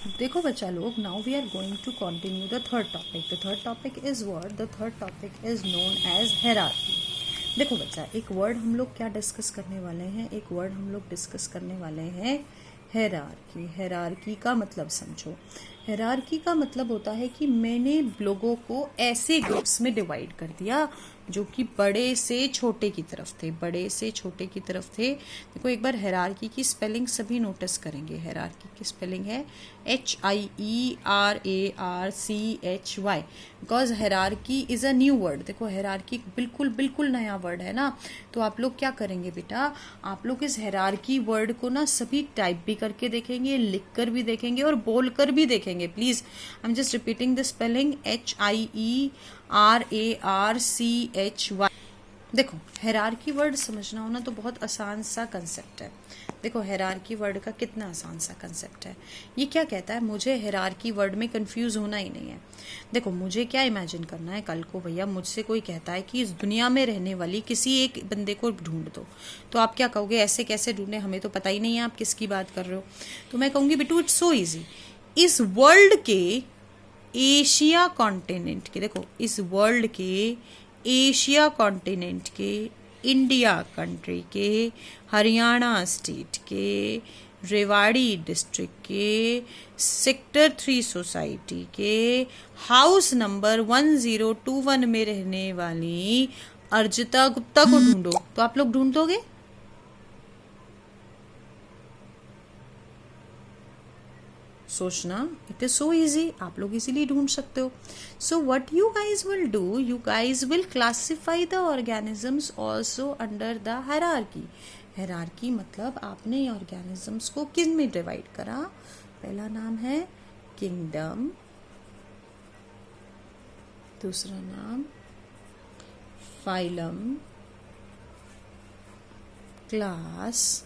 देखो बच्चा लोग, now we are going to continue the third topic. The third topic is what? The third topic is known as hierarchy. देखो बच्चा, एक word हम लोग क्या डिस्कस करने वाले हैं? एक वर्ड हम लोग डिस्कस करने वाले हैं हेरार्की. हेरार्की का मतलब समझो. हेरार्की का मतलब होता है कि मैंने लोगों को ऐसे ग्रुप्स में डिवाइड कर दिया जो कि बड़े से छोटे की तरफ थे, बड़े से छोटे की तरफ थे. देखो एक बार हेरार्की की स्पेलिंग सभी नोटिस करेंगे. हेरार्की की स्पेलिंग है HIERARCHY, because hierarchy is a new word. देखो हेरार्की बिल्कुल बिल्कुल नया वर्ड है ना. तो आप लोग क्या करेंगे बेटा, आप लोग इस हेरार्की वर्ड को ना सभी टाइप भी करके देखेंगे, लिख कर भी देखेंगे और बोल कर भी देखेंगे. Please I am just repeating the spelling HIERARCHY. देखो हेरार्की वर्ड समझना हो ना तो बहुत आसान सा कंसेप्ट है. देखो हेरार्की वर्ड का कितना आसान सा कंसेप्ट है. ये क्या कहता है, मुझे हेरार्की वर्ड में कंफ्यूज होना ही नहीं है. देखो मुझे क्या इमेजिन करना है, कल को भैया मुझसे कोई कहता है कि इस दुनिया में रहने वाली किसी एक बंदे को ढूंढ दो, तो आप क्या कहोगे? ऐसे कैसे ढूंढे, हमें तो पता ही नहीं है आप किसकी बात कर रहे हो. तो मैं कहूंगी बेटू इट्स सो इजी. इस वर्ल्ड के एशिया कॉन्टिनेंट के, देखो इस वर्ल्ड के एशिया कॉन्टिनेंट के, इंडिया कंट्री के, हरियाणा स्टेट के, रेवाड़ी डिस्ट्रिक्ट के, सेक्टर 3 सोसाइटी के, हाउस नंबर 1021 में रहने वाली अर्जिता गुप्ता को ढूंढो. तो आप लोग ढूंढ दोगे? सोचना, इट इज सो इजी. आप लोग इजीली ढूंढ सकते हो. So what you guys will do, you guys will classify the organisms also under the hierarchy. Hierarchy मतलब आपने ऑर्गेनिजम्स को किन में डिवाइड करा? पहला नाम है किंगडम, दूसरा नाम phylum, class,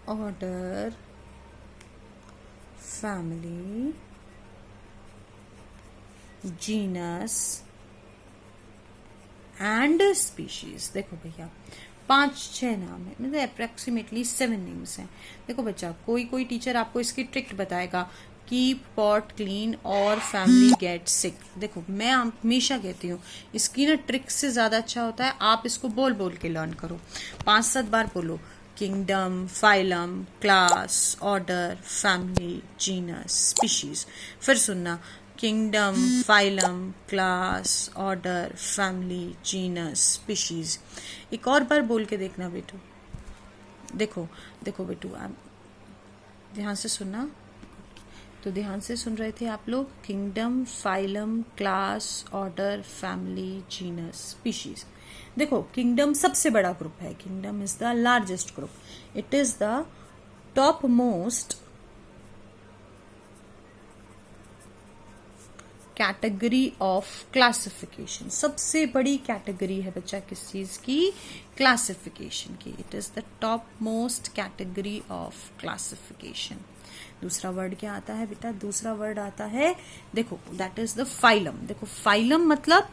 order, family, genus and species. देखो भैया 5-6 नाम है, मतलब अप्रोक्सीमेटली 7 नेम्स हैं. देखो बच्चा, कोई कोई टीचर आपको इसकी ट्रिक बताएगा, कीप पॉट क्लीन और फैमिली गेट सिक. देखो मैं हमेशा कहती हूँ इसकी ना ट्रिक से ज्यादा अच्छा होता है आप इसको बोल बोल के लर्न करो. 5-7 बार बोलो, kingdom, phylum, class, order, family, genus, species. फिर सुनना, kingdom, phylum, class, order, family, genus, species. एक और बार बोल के देखना बेटू. देखो देखो बेटू, आप ध्यान से सुनना. तो ध्यान से सुन रहे थे आप लोग, kingdom, phylum, class, order, family, genus, species. देखो किंगडम सबसे बड़ा ग्रुप है. Kingdom is the largest group. It is the top most category of classification. सबसे बड़ी कैटेगरी है बच्चा किस चीज की? क्लासिफिकेशन की. It is the top most category of classification. दूसरा वर्ड क्या आता है बेटा? दूसरा वर्ड आता है, देखो दैट इज द फाइलम. देखो फाइलम मतलब,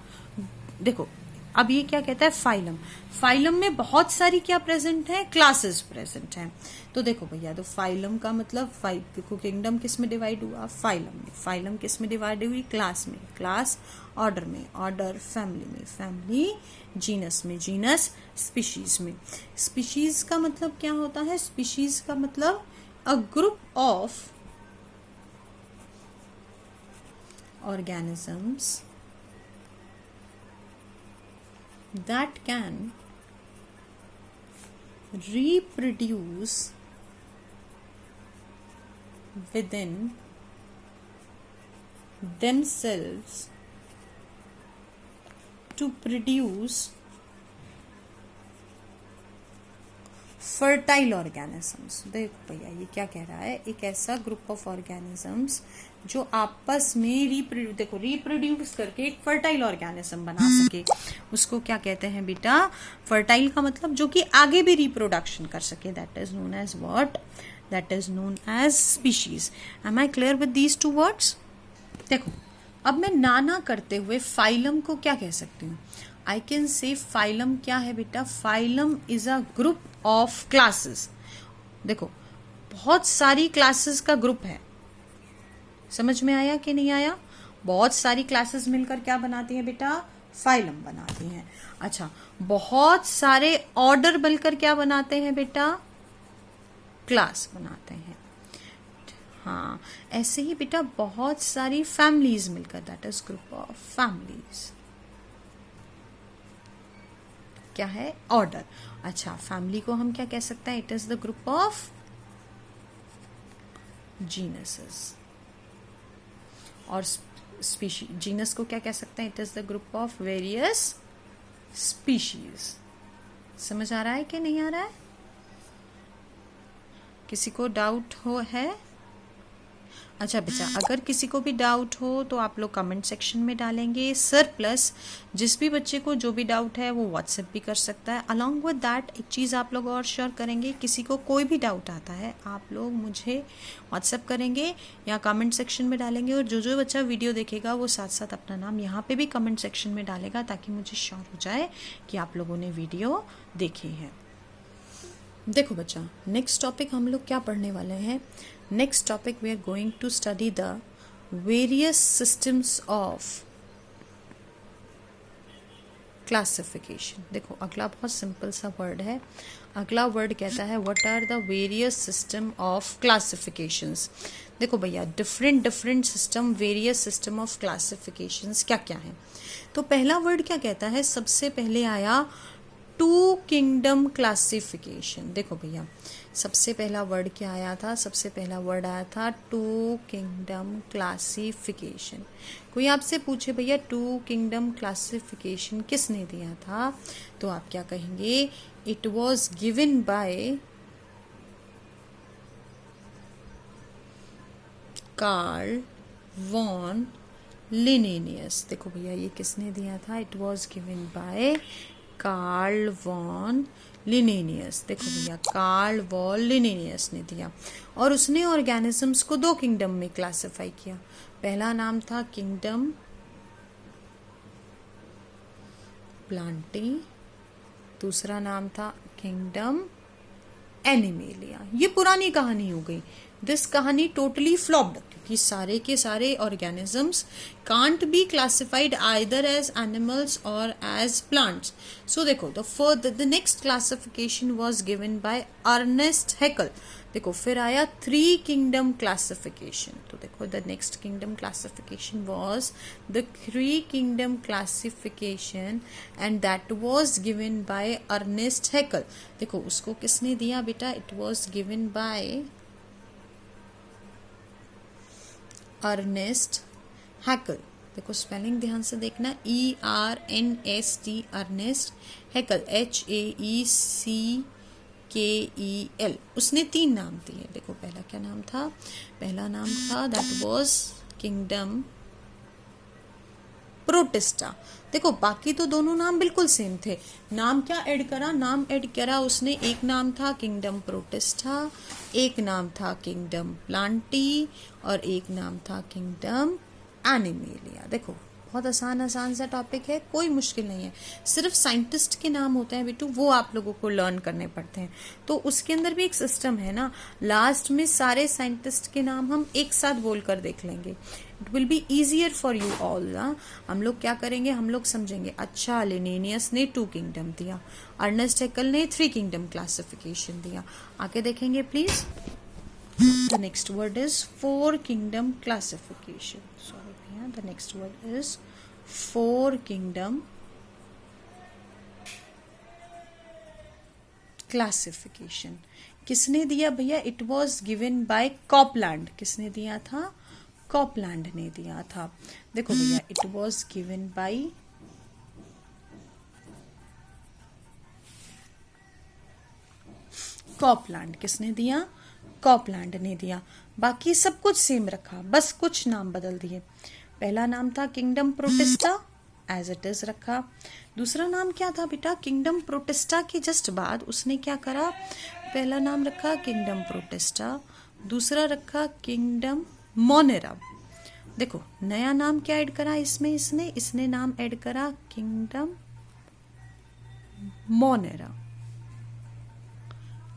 देखो अब ये क्या कहता है? फाइलम. फाइलम में बहुत सारी क्या प्रेजेंट है? क्लासेस प्रेजेंट हैं. तो देखो भैया, तो फाइलम का मतलब देखो किंगडम किस में डिवाइड हुआ? फाइलम में. फाइलम किस में डिवाइड हुई? क्लास में. क्लास, ऑर्डर में. ऑर्डर, फैमिली में. फैमिली, जीनस में. जीनस, स्पीशीज में. स्पीशीज का मतलब क्या होता है? स्पीशीज का मतलब a group of organisms that can reproduce within themselves to produce fertile organisms. देखो भैया ये क्या कह रहा है? एक ऐसा ग्रुप ऑफ ऑर्गेनिजम्स जो आपस में रिप्रोड्यूस करके एक फर्टाइल ऑर्गेनिज्म बना सके, उसको क्या कहते हैं बेटा? फर्टाइल का मतलब जो कि आगे भी रिप्रोडक्शन कर सके. That is known as what? That is known as species. Am I clear with these 2 words? देखो अब मैं नाना करते हुए फाइलम को क्या कह सकती हूँ? आई कैन से फाइलम क्या है बेटा? Phylum is a group of classes. देखो बहुत सारी क्लासेस का ग्रुप है। समझ में आया कि नहीं आया? बहुत सारी क्लासेस मिलकर क्या बनाती हैं बेटा? फाइलम बनाती हैं। अच्छा, बहुत सारे ऑर्डर मिलकर क्या बनाते हैं बेटा? क्लास बनाते हैं। हाँ, ऐसे ही बेटा बहुत सारी फैमिलीज मिलकर, that is group of families, क्या है? ऑर्डर। अच्छा, फैमिली को हम क्या कह सकते हैं? It is the group of genuses. और स्पीशीज, जीनस को क्या कह सकते हैं? It is the group of various species. समझ आ रहा है कि नहीं आ रहा है? किसी को डाउट है? अच्छा बच्चा, अगर किसी को भी डाउट हो तो आप लोग कमेंट सेक्शन में डालेंगे सर, प्लस जिस भी बच्चे को जो भी डाउट है वो व्हाट्सएप भी कर सकता है। अलॉन्ग विद दैट एक चीज़ आप लोग और शेयर करेंगे, किसी को कोई भी डाउट आता है आप लोग मुझे व्हाट्सएप करेंगे या कमेंट सेक्शन में डालेंगे, और जो जो बच्चा वीडियो देखेगा वो साथ साथ अपना नाम यहाँ पे भी कमेंट सेक्शन में डालेगा, ताकि मुझे श्योर हो जाए कि आप लोगों ने वीडियो देखी है। देखो बच्चा, नेक्स्ट टॉपिक हम लोग क्या पढ़ने वाले हैं? Next topic we are going to study the various systems of classification. देखो अगला बहुत सिंपल सा वर्ड है। अगला वर्ड कहता है what are the various system of classifications. देखो भैया, different different system, various system of classifications क्या क्या है। तो पहला वर्ड क्या कहता है? सबसे पहले आया टू किंगडम क्लासिफिकेशन। देखो भैया, सबसे पहला वर्ड क्या आया था? सबसे पहला वर्ड आया था टू किंगडम क्लासिफिकेशन। कोई आपसे पूछे भैया टू किंगडम क्लासिफिकेशन किसने दिया था, तो आप क्या कहेंगे? It was given by Carl von Linnaeus. देखो भैया, ये किसने दिया था? It was given by Carl von Linnaeus. देखो भैया, कार्ल वॉन लिनेनियस ने दिया, और उसने ऑर्गेनिजम्स को दो किंगडम में क्लासिफाई किया। पहला नाम था किंगडम प्लांटी, दूसरा नाम था किंगडम एनिमेलिया। ये पुरानी कहानी हो गई, दिस कहानी टोटली फ्लॉप्ड, क्योंकि सारे के सारे organisms can't be classified either as animals और एज प्लांट्स। सो देखो, the next classification was given by Ernst Haeckel. देखो फिर आया थ्री किंगडम क्लासिफिकेशन। तो देखो the next kingdom classification was the three kingdom classification and that was given by Ernst Haeckel. देखो उसको किसने दिया बेटा? It was given by Ernst Haeckel. देखो स्पेलिंग ध्यान से देखना, ERNST, अर्नेस्ट हैकल, HAECKEL। उसने 3 नाम दिए। देखो पहला क्या नाम था? पहला नाम था दैट वाज किंगडम प्रोटिस्टा। देखो बाकी तो दोनों नाम बिल्कुल सेम थे, नाम क्या ऐड करा? नाम ऐड करा उसने, एक नाम था किंगडम प्रोटिस्टा, एक नाम था किंगडम प्लांटी, और एक नाम था किंगडम एनिमेलिया। देखो बहुत आसान सा टॉपिक है, कोई मुश्किल नहीं है। सिर्फ साइंटिस्ट के नाम होते हैं बेटू, वो आप लोगों को लर्न करने पड़ते हैं। तो उसके अंदर भी एक सिस्टम है ना, लास्ट में सारे साइंटिस्ट के नाम हम एक साथ बोलकर देख लेंगे। It will be easier for you all ना। हम लोग क्या करेंगे? हम लोग समझेंगे। अच्छा, लिनेनियस ने 2 किंगडम दिया, अर्नेस्ट हैकल ने 3 किंगडम क्लासिफिकेशन दिया। आगे देखेंगे please. The next word is 4 kingdom classification. Sorry भैया, the next word is 4 kingdom classification. किसने दिया भैया? It was given by Copland. किसने दिया था? Copland ने दिया था। देखो भैया, it was given by Copland। किसने दिया? कॉपलैंड ने दिया। बाकी सब कुछ सेम रखा, बस कुछ नाम बदल दिए। पहला नाम था kingdom Protista, as it is रखा। दूसरा नाम क्या था बेटा? किंगडम प्रोटिस्टा के जस्ट बाद उसने क्या करा? पहला नाम रखा किंगडम प्रोटिस्टा, दूसरा रखा किंगडम मोनेरा। देखो नया नाम क्या ऐड करा इसमें? इसने नाम ऐड करा किंगडम मोनेरा।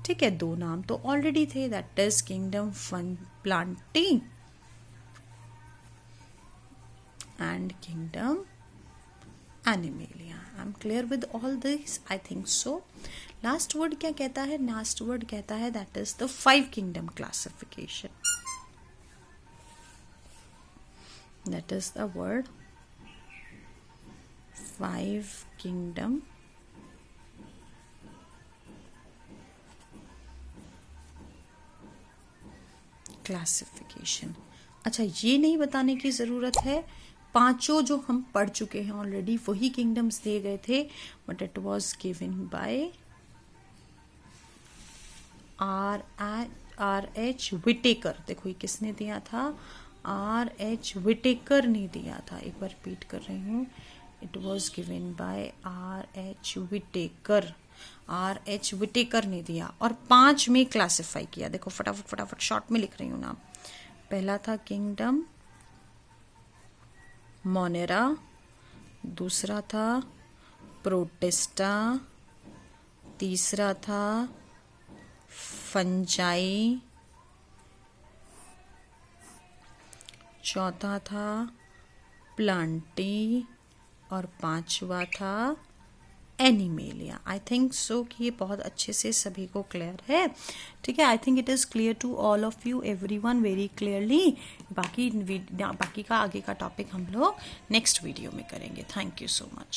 ठीक है, 2 नाम तो ऑलरेडी थे, that is kingdom Plantae and kingdom animalia. I am clear with all this, I think so. Last word क्या कहता है? लास्ट वर्ड कहता है that is the 5 kingdom classification. That is the word 5 kingdom classification. अच्छा, ये नहीं बताने की जरूरत है, 5 जो हम पढ़ चुके हैं ऑलरेडी वही किंगडम्स दिए गए थे, but it was given by R.H. Whittaker. देखो ये किसने दिया था? R.H. विटेकर ने दिया था। एक बार रिपीट कर रही हूँ, it was given by R.H. Whittaker. R.H. Whittaker ने दिया और 5 में क्लासिफाई किया। देखो फटाफट शॉर्ट में लिख रही हूँ नाम। पहला था किंगडम मोनेरा, दूसरा था प्रोटेस्टा, तीसरा था फंजाई, चौथा था प्लांटी और 5वां था एनिमेलिया। आई थिंक सो कि ये बहुत अच्छे से सभी को क्लियर है। ठीक है, I think it is clear to all of you, everyone very clearly. बाकी का आगे का टॉपिक हम लोग नेक्स्ट वीडियो में करेंगे। Thank you so much.